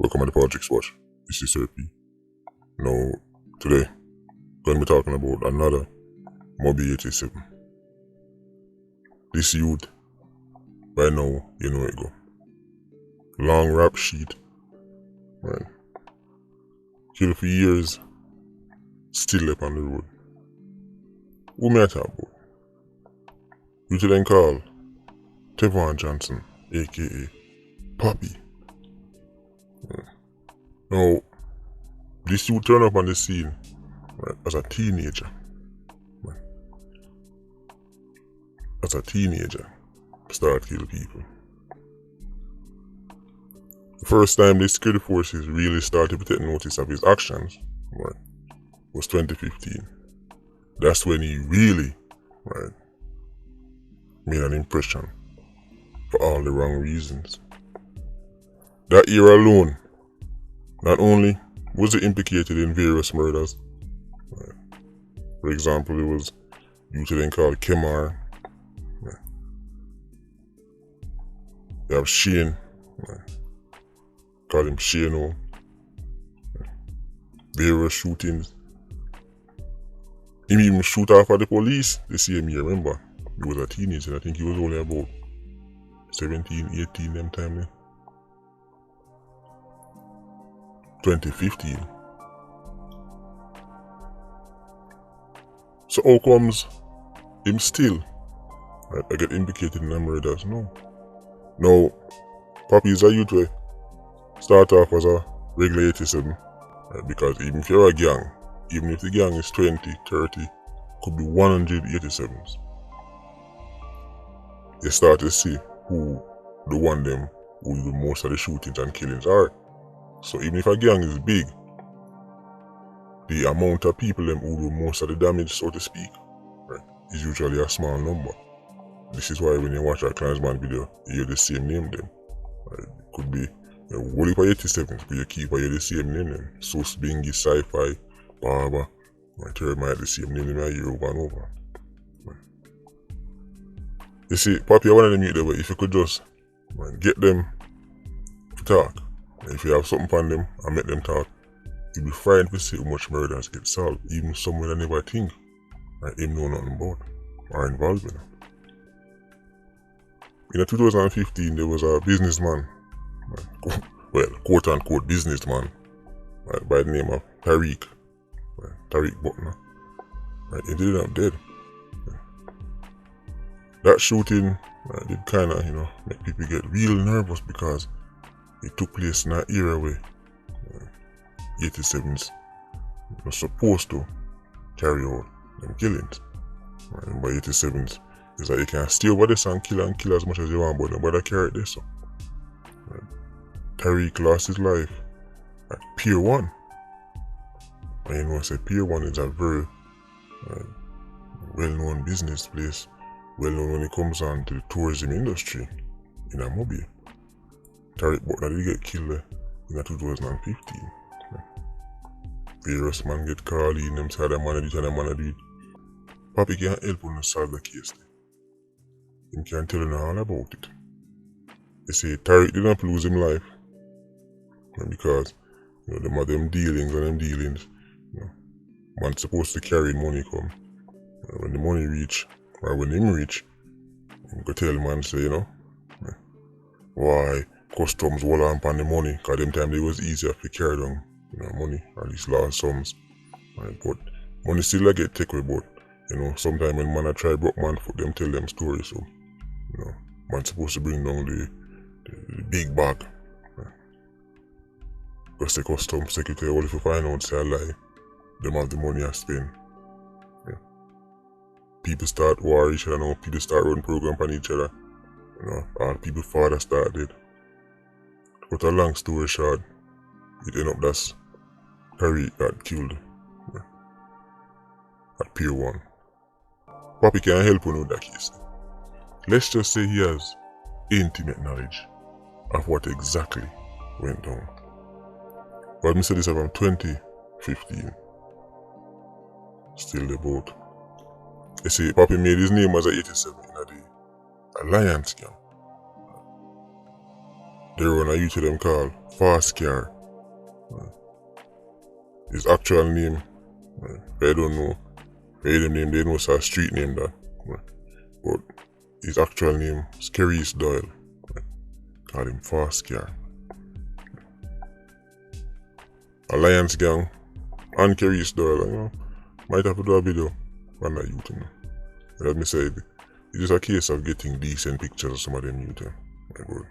welcome to the Politricks watch. This is Sir P. Now, today, I'm going to be talking about another Mobi 87. This youth, by now, you know it go. Long rap sheet, right? Kill for years, still up on the road. Who may I talk about? You then call Tevon Johnson, aka Poppy. Now, this youth turn up on the scene, right, as a teenager. Right. As a teenager, start kill people. The first time the security forces really started to take notice of his actions, right, was 2015. That's when he really, right, made an impression for all the wrong reasons. That year alone, not only was he implicated in various murders, right. For example, it was youth then called Kemar. Right. You have Shane, right. Call him Shano. Right. Various shootings. He even shoot off at the police the same year, remember? He was a teenager, I think he was only about 17, 18 them time then. 2015. So how comes him still, right, I get implicated in the murders? No. Now, Poppy is a youth way. Start off as a regular 87, right, because even if you're a gang, even if the gang is 20, 30, could be 187s. You start to see who the one them who do most of the shootings and killings are. So even if a gang is big, the amount of people them who do most of the damage, so to speak, right, is usually a small number. This is why when you watch a Clansman video, you hear the same name them. Right? It could be a whole heap of 87s, but you keep hear the same name them. Sus, Bingy, Sci-Fi, Barber, right? Third might the same name them I hear over and over. Right? You see, Poppy, I wanted to meet them, but if you could just, right, get them to talk. If you have something on them and make them talk, you'll be frightened to see how much murders get solved, even somewhere that never think, right, him know nothing about or involved in it. In 2015, there was a businessman, right, well, quote unquote businessman, right, by the name of Tariq, right, Tariq Butler, right, he ended up dead. Right. That shooting, right, did kind of, make people get real nervous because it took place in an era where 87s were supposed to carry out them killings. Right? And by 87s, it's like you can stay over this and kill as much as you want, but nobody carry this. So. Right? Tariq lost his life at Pier 1. And I say Pier 1 is a very well-known business place, well-known when it comes on to the tourism industry in Mobi. Tariq Butler did get killed in 2015. Right? Various man get called in, them say that man did and that man did. Poppy can't help on to solve the case. He can't tell you all about it. They say Tariq did not lose his life, right, because them are them dealings and them dealings. Man's supposed to carry money come. When the money reach, or when him reach, you go tell the man say, why customs hold on upon the money, because them time it was easier to carry down money, or at least large sums. Right? But money still get taken away, but sometimes when man a try broke man foot, them tell them stories. So man's supposed to bring down the big bag. Right? Because the customs secretary, well, if you find out say a lie, them have the money I spend. Yeah. People start war each other, people start running program on each other. All people father start dead. To put a long story short, it end up that's Tariq got killed, yeah, at Pier 1. Poppy can't help you with that case. Let's just say he has intimate knowledge of what exactly went down. But I said this from 2015. Still the boat. You see, Poppy made his name as a 87 in the Alliance gang. They run a youth them called Fast Car His actual name, I don't know. By them name, they know it's a street name that. But his actual name is Carice Doyle. Call him Fast Car. Alliance Gang and Carice Doyle, you know, might have to do a video on that youth, you know. Let me say, it's just a case of getting decent pictures of some of them youth, my God.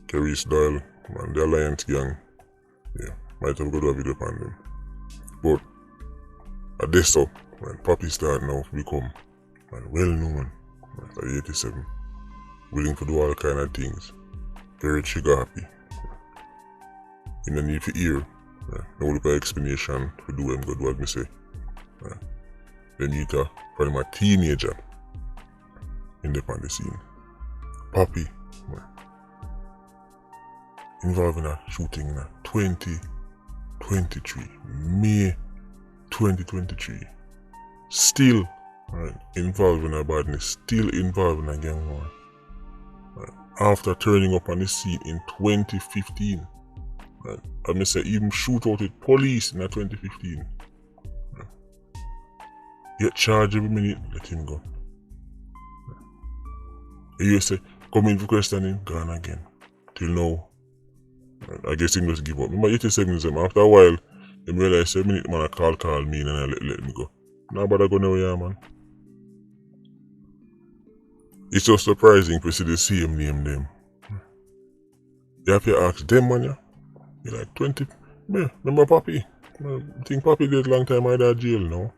Carice Doyle and the Alliance Gang, yeah, might have to do a video on them. But at this up, when Poppy start now to become well known at 87, willing to do all kind of things, very trigger happy. You don't need to hear no look of explanation to do them good what me say. They need to from a teenager in the on the scene. Poppy involved in a shooting in 2023, May 2023. Still involved in a badness, still involved in a gang war. After turning up on the scene in 2015. I may say even shoot out with police in 2015. Get charged every minute, let him go. You say, come in for questioning, gone again. Till now. I guess he just give up. Remember 87 is him. After a while, he realized 7 minutes man I call me and I let me go. Now but I go nowhere, man. It's so surprising to see the same name them. You have to ask them, man, yeah? You're like 20. Yeah, remember Poppy? I think Poppy did long time out of jail now.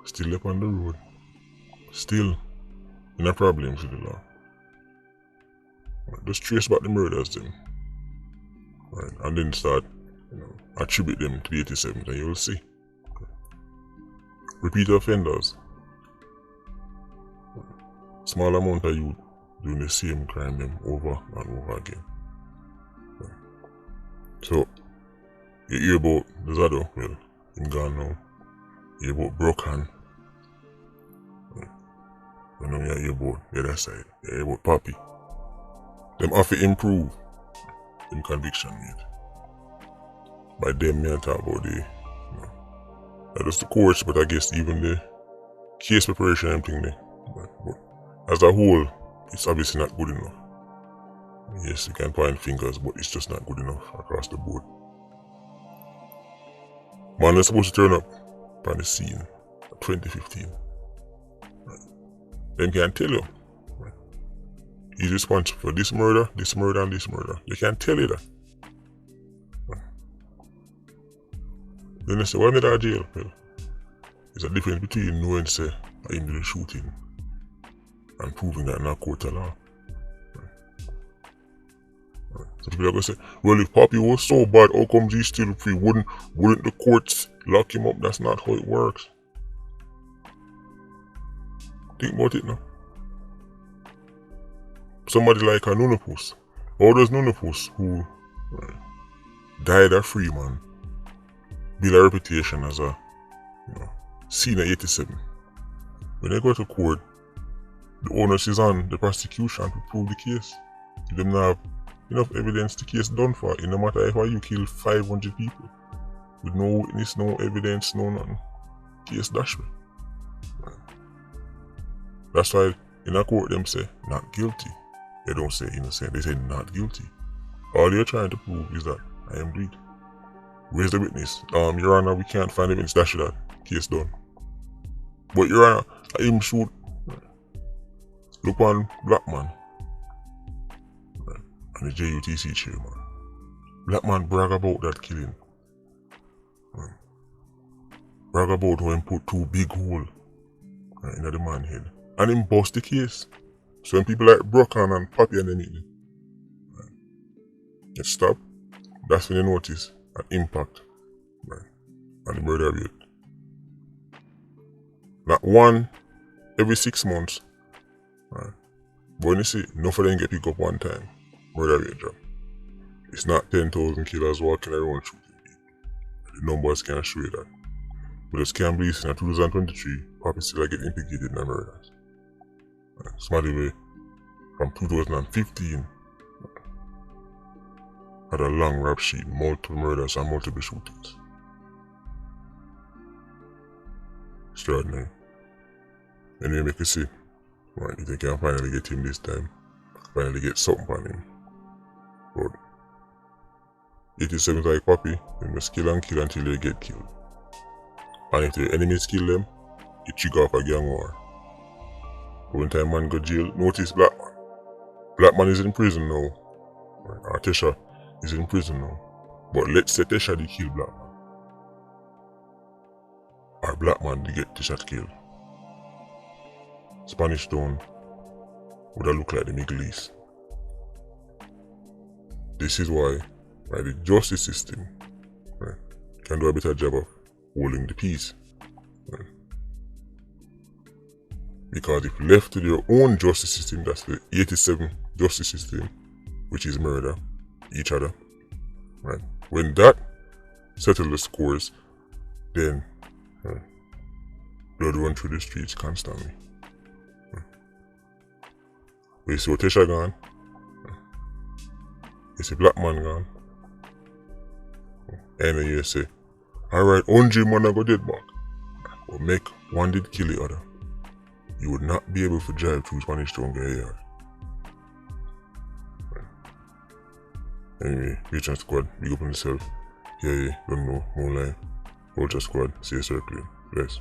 Still up on the road. Still in a problems with the law. Just trace back the murders them. And then start, attribute them to the 87th and you'll see. Repeat offenders. Small amount of youth doing the same crime them over and over again. So, you hear about the Zado, well, him gone now. You hear about Brokan. You know, you hear about the other side. You hear about Poppy. Them have to improve them conviction rate. By them, me I talk about the, not just the courts, but I guess even the case preparation and thing there. But as a whole, it's obviously not good enough. Yes, you can point fingers, but it's just not good enough across the board. Man is supposed to turn up on the scene in 2015. Them can tell you. He's responsible for this murder, and this murder. They can tell you that. Then they say, why am I in jail? Well, there's a difference between knowing say I did the shooting and proving that in a court of law. So people are going to say, well, if Poppy was so bad, how come he's still free? Wouldn't the courts lock him up? That's not how it works. Think about it now. Somebody like a Nunapus. How does Nunapus, who died a free man, build a reputation as a senior 87? When they go to court, the onus is on the prosecution to prove the case. If they don't have enough evidence, the case done for. It no matter if you kill 500 people with no witness, no evidence, no nothing. Case dash me. That's why in a court them say not guilty. They don't say innocent, they say not guilty. All they're trying to prove is that I am guilty. Where's the witness? Your Honor, we can't find evidence. Dash that. Case done. But Your Honor, I him shoot. Look one black man. And the JUTC chairman. Black man brag about that killing. Brag about how him put 2 big holes in the man head. And him bust the case. So when people like Brokan and Poppy and them eating, get stopped, that's when you notice an impact on the murder rate. Not one every 6 months. But when you see, enough of them get picked up one time, murder rate drop. It's not 10,000 killers walking around shooting people. The numbers can show you that. But it's can't believe in 2023, Poppy still get implicated in the murders. Somebody way from 2015. had a long rap sheet, multiple murders and multiple shootings. Extraordinary. Anyway, make you see. Right, you think I can finally get him this time. Finally get something on him. But 87 like Papi, they must kill and kill until they get killed. And if the enemies kill them, it trigger off a gang war. But when time man go jail, notice Black Man. Black Man is in prison now. Right, or Tesha is in prison now. But let's say Tesha did kill Black Man. Or Black Man did get Tesha killed. Spanish Town would have looked like the Middle East. This is why the justice system can do a better job of holding the peace. Right? Because if left to their own justice system, that's the 87 justice system, which is murder each other. Right? When that settles the scores, then blood run through the streets constantly. We see Tesha gone. You see Black Man gone. And then you say, alright, 100 man go dead back. But make one did kill the other. You would not be able to drive through Spanish Town get a yard. Anyway, Patreon Squad, big up on yourself. Yeah, don't know, more life. Ultra Squad, stay circling. Bless.